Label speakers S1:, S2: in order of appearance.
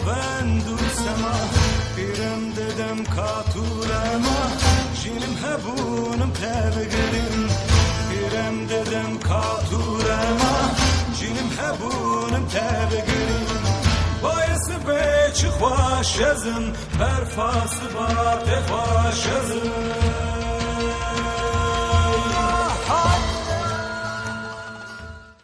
S1: وندوسما پیرم ددم کاتورما جینم هبونم تبگریم پیرم ددم کاتورما جینم هبونم تبگریم باعث به چه خوش ازم برفاس با تفاش ازم